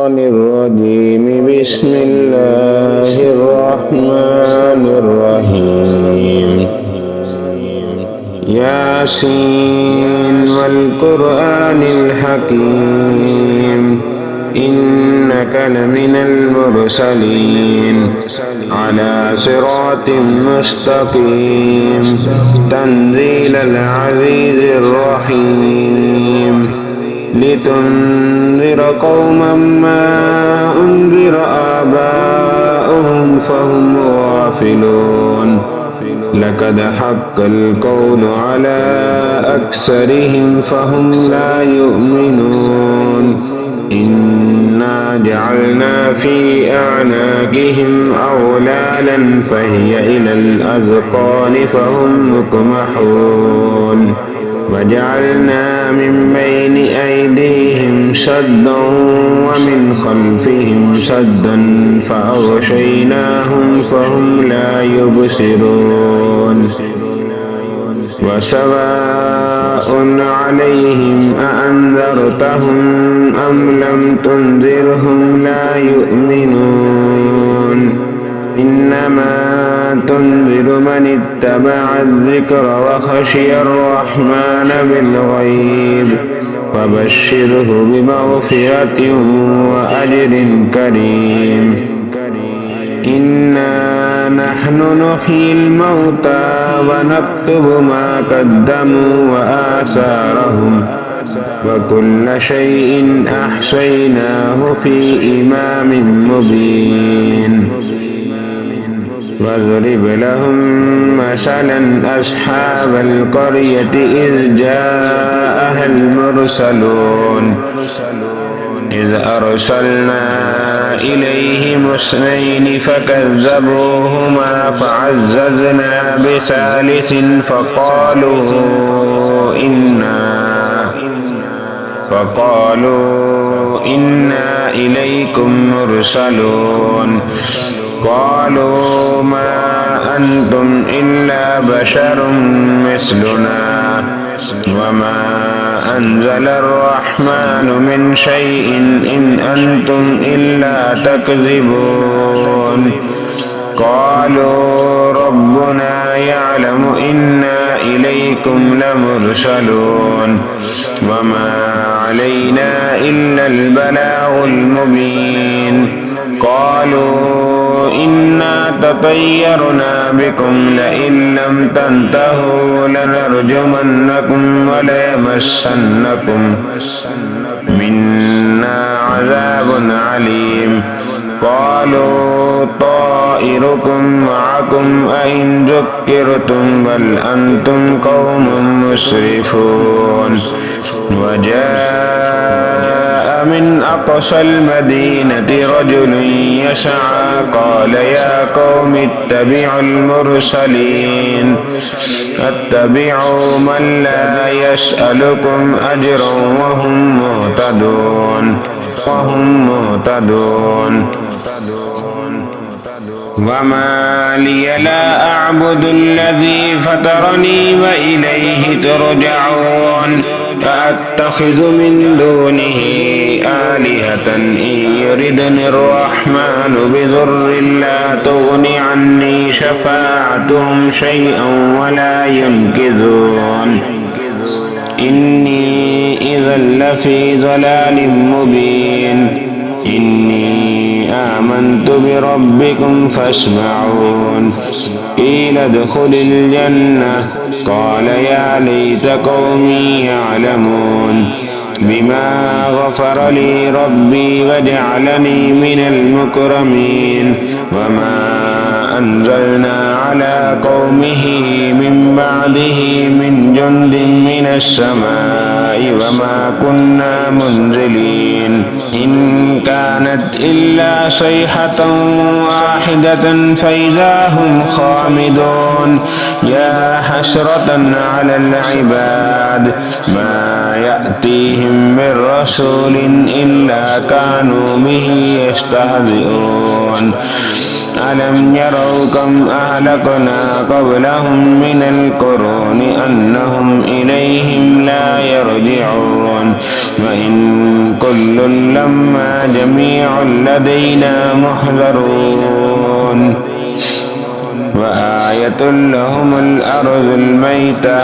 الرجيم. بسم الله الرحمن الرحيم. ياسين والقرآن الحكيم إنك لمن المرسلين على صراط مستقيم تنزيل العزيز الرحيم لتنذر قوما ما أنذر آباؤهم فهم غافلون لقد حق القول على أكثرهم فهم لا يؤمنون إنا جعلنا في أعناقهم أغلالا فهي إلى الأذقان فهم مقمحون وجعلنا من بين أيديهم سدا ومن خلفهم سدا فأغشيناهم فهم لا يبصرون وسواء عليهم أأنذرتهم أم لم تنذرهم لا يؤمنون إنما تنذر من اتبع الذكر وخشي الرحمن بالغيب فبشره بمغفرة وأجر كريم. إنا نحن نحيي الموتى ونكتب ما قدموا وآثارهم وكل شيء أحصيناه في إمام مبين. واضرب لهم مثلا أصحاب القرية إذ جاءها المرسلون إذ أرسلنا إليهم اثنين فكذبوهما فعززنا بثالث فقالوا إنا إليكم مرسلون قالوا ما أنتم إلا بشر مثلنا وما أنزل الرحمن من شيء إن أنتم إلا تكذبون قالوا ربنا يعلم إنا إليكم لمرسلون وما علينا إلا البلاغ المبين. قالوا إنا تطيرنا بكم لئن لم تنتهوا لنرجمنكم وليمسنكم منا عذاب عليم. قالوا طائركم معكم أئن ذكرتم بل أنتم قوم مسرفون. وجاء من أقصى المدينة رجل يسعى قال يا قوم اتبعوا المرسلين اتبعوا من لا يسألكم أجرا وهم مهتدون. وما لي لا أعبد الذي فطرني وإليه ترجعون أأتخذ من دونه آلهة إن يردني الرحمن بضر لا تغن عني شفاعتهم شيئا ولا ينقذون. إني إذا لفي ضلال مبين. إني آمنت بربكم فاسمعون. قيل ادخل الجنة قال يا ليت قومي يعلمون بما غفر لي ربي وجعلني من المكرمين. وما أنزلنا على قومه من بعده من جند من السماء وما كنا منزلين. إن كانت إلا صيحة واحدة فإذا هم خامدون. يا حسرة على العباد ما يأتيهم من رسول إلا كانوا به يستهزئون. ألم يروا كم أهلكنا قبلهم من القرون أنهم إليهم لا يرجعون. وإن كل لما جميع لدينا محضرون وآية لهم الأرض الميتة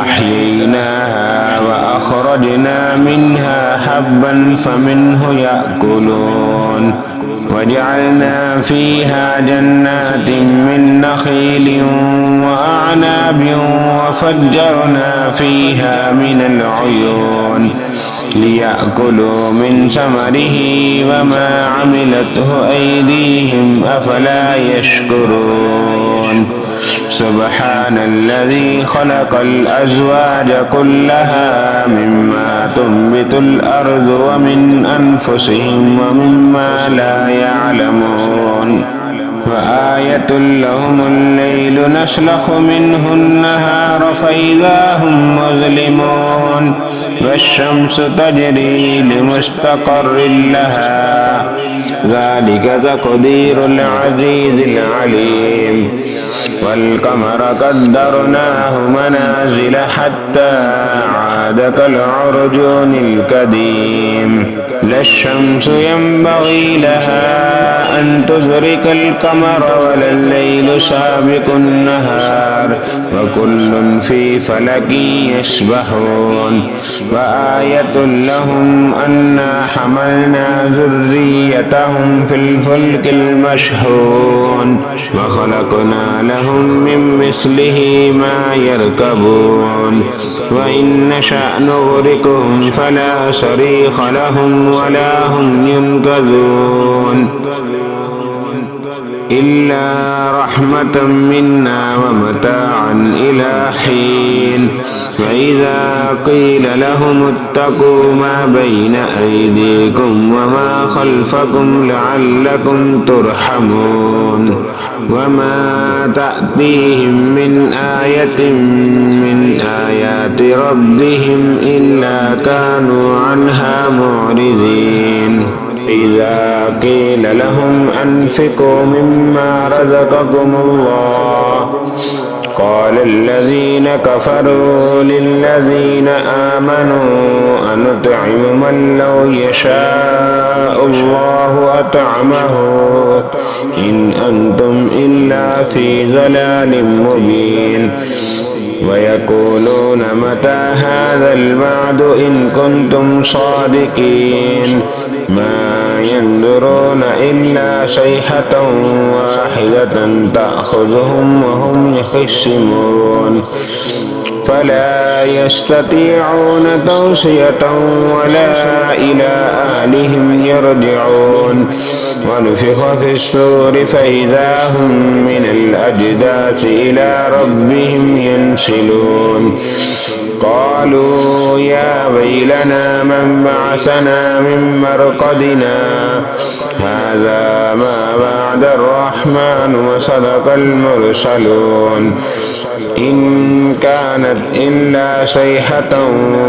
أحييناها وأخرجنا منها حبا فمنه يأكلون وجعلنا فيها جنات من نخيل وأعناب وفجرنا فيها من العيون ليأكلوا من ثمره وما عملته أيديهم أفلا يشكرون سبحان الذي خلق الأزواج كلها مما تنبت الأرض ومن أنفسهم ومما لا يعلمون وآية لهم الليل نسلخ منه النهار فإذا هم مظلمون والشمس تجري لمستقر لها ذلك تقدير العزيز العليم والقمر قدرناه منازل حتى عاد كالعرجون القديم لا الشمس ينبغي لها أن تدرك القمر ولا الليل سابق النهار وكل في فلك يسبحون وآية لهم أنا حملنا ذريتهم في الفلك المشحون وخلقنا لهم من مثله ما يركبون وإن نشأ نغرقهم فلا صريخ لهم ولا هم ينقذون إلا رحمة منا ومتاعا إلى حين فإذا قيل لهم اتقوا ما بين أيديكم وما خلفكم لعلكم ترحمون وما تأتيهم من آية من آيات ربهم إلا كانوا عنها معرضين إذا قيل لهم أنفقوا مما رزقكم الله قال الذين كفروا للذين آمنوا أنطعم من لو يشاء الله أطعمه إن أنتم إلا في ضلال مبين ويقولون متى هذا الوعد إن كنتم صادقين ما ينظرون إلا صيحة واحدة تأخذهم وهم يخصمون فلا يستطيعون توصية ولا إلى أهلهم يرجعون ونفخ في الصور فإذا هم من الأجداث إلى ربهم ينسلون قالوا يا ويلنا من بعثنا من مرقدنا هذا ما وعد الرحمن وصدق المرسلون إن كانت إلا صيحة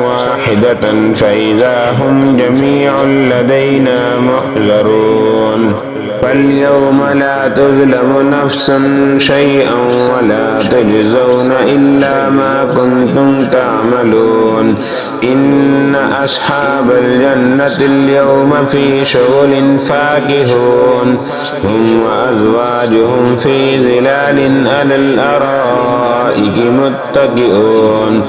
واحدة فإذا هم جميع لدينا محضرون فاليوم لا تظلم نفس شيئا ولا تجزون إلا ما كنتم تعملون إن أصحاب الجنة اليوم في شغل فاكهون هم وأزواجهم في ظلال على الأرائك متكئون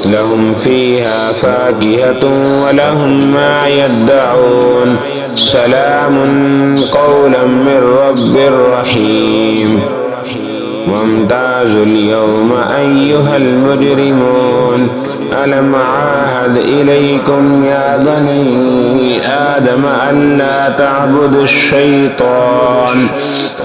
لهم فيها فاكهة ولهم ما يدعون سلام قولا من رب رحيم وامتازوا اليوم أيها المجرمون ألم عاهد إليكم يا بني آدم ألا تعبدوا الشيطان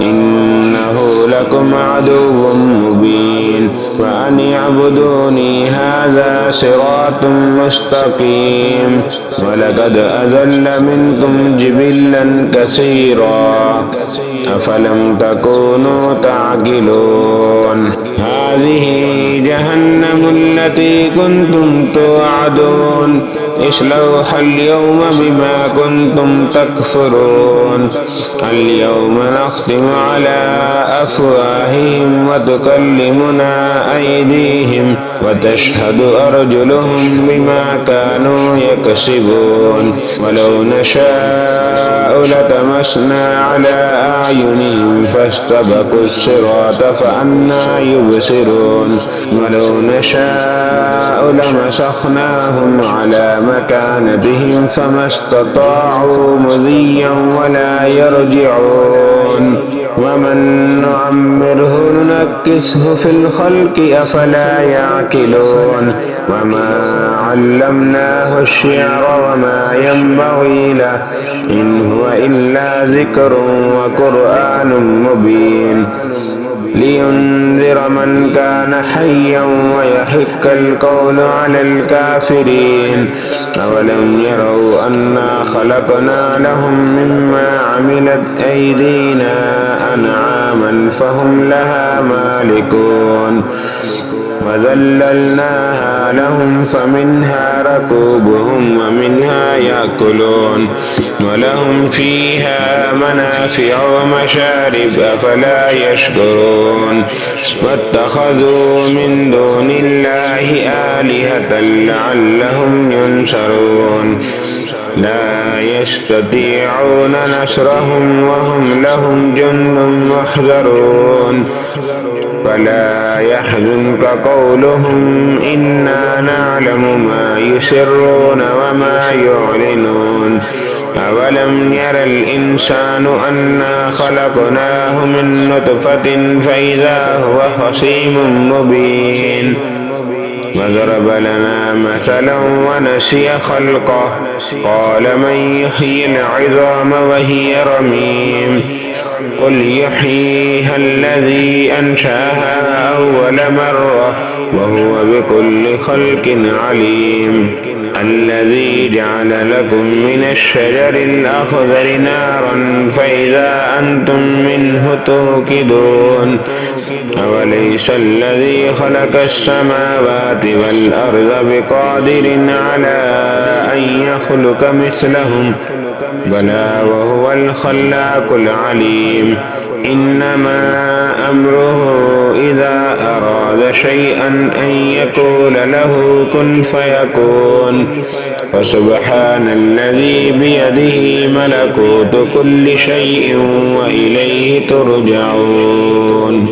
إنه لكم عدو مبين وأن اعبدوني هذا صراط مستقيم ولقد أضل منكم جبلا كثيرا أفلم تكونوا تعقلون هذا هذه جهنم التي كنتم توعدون اصلوها اليوم بما كنتم تكفرون اليوم نختم على أفواههم وتكلمنا أيديهم وتشهد أرجلهم بما كانوا يكسبون ولو نشاء لتمسنا على أعينهم فاستبقوا الصراط فأنى يبصرون ولو نشاء لمسخناهم على مكانتهم فما استطاعوا مضيا ولا يرجعون ومن نعمره ننكسه في الخلق أفلا يعقلون وما علمناه الشعر وما ينبغي له إن هو إلا ذكر وقرآن مبين لينذر من كان حيا ويحق القول على الكافرين أولم يروا أنا خلقنا لهم مما عملت أيدينا أنعاما فهم لها مالكون وذللناها لهم فمنها ركوبهم ومنها يأكلون ولهم فيها منافع ومشارب أفلا يشكرون واتخذوا من دون الله آلهة لعلهم ينصرون لا يستطيعون نصرهم وهم لهم جند محضرون فلا يحزنك قولهم إنا نعلم ما يسرون وما يعلنون أولم ير الإنسان أنا خلقناه من نطفة فإذا هو خصيم مبين وضرب لنا مثلا ونسي خلقه قال من يحيي العظام وهي رميم قل يحييها الذي أنشأها أول مرة وهو بكل خلق عليم الذي جعل لكم من الشجر الأخضر نارا فإذا أنتم منه توقدون أوليس الذي خلق السماوات والأرض بقادر على أن يخلق مثلهم بلى وهو الخلاق العليم إنما أمره إذا أراد شيئا أن يقول له كن فيكون فسبحان الذي بيده ملكوت كل شيء وإليه ترجعون.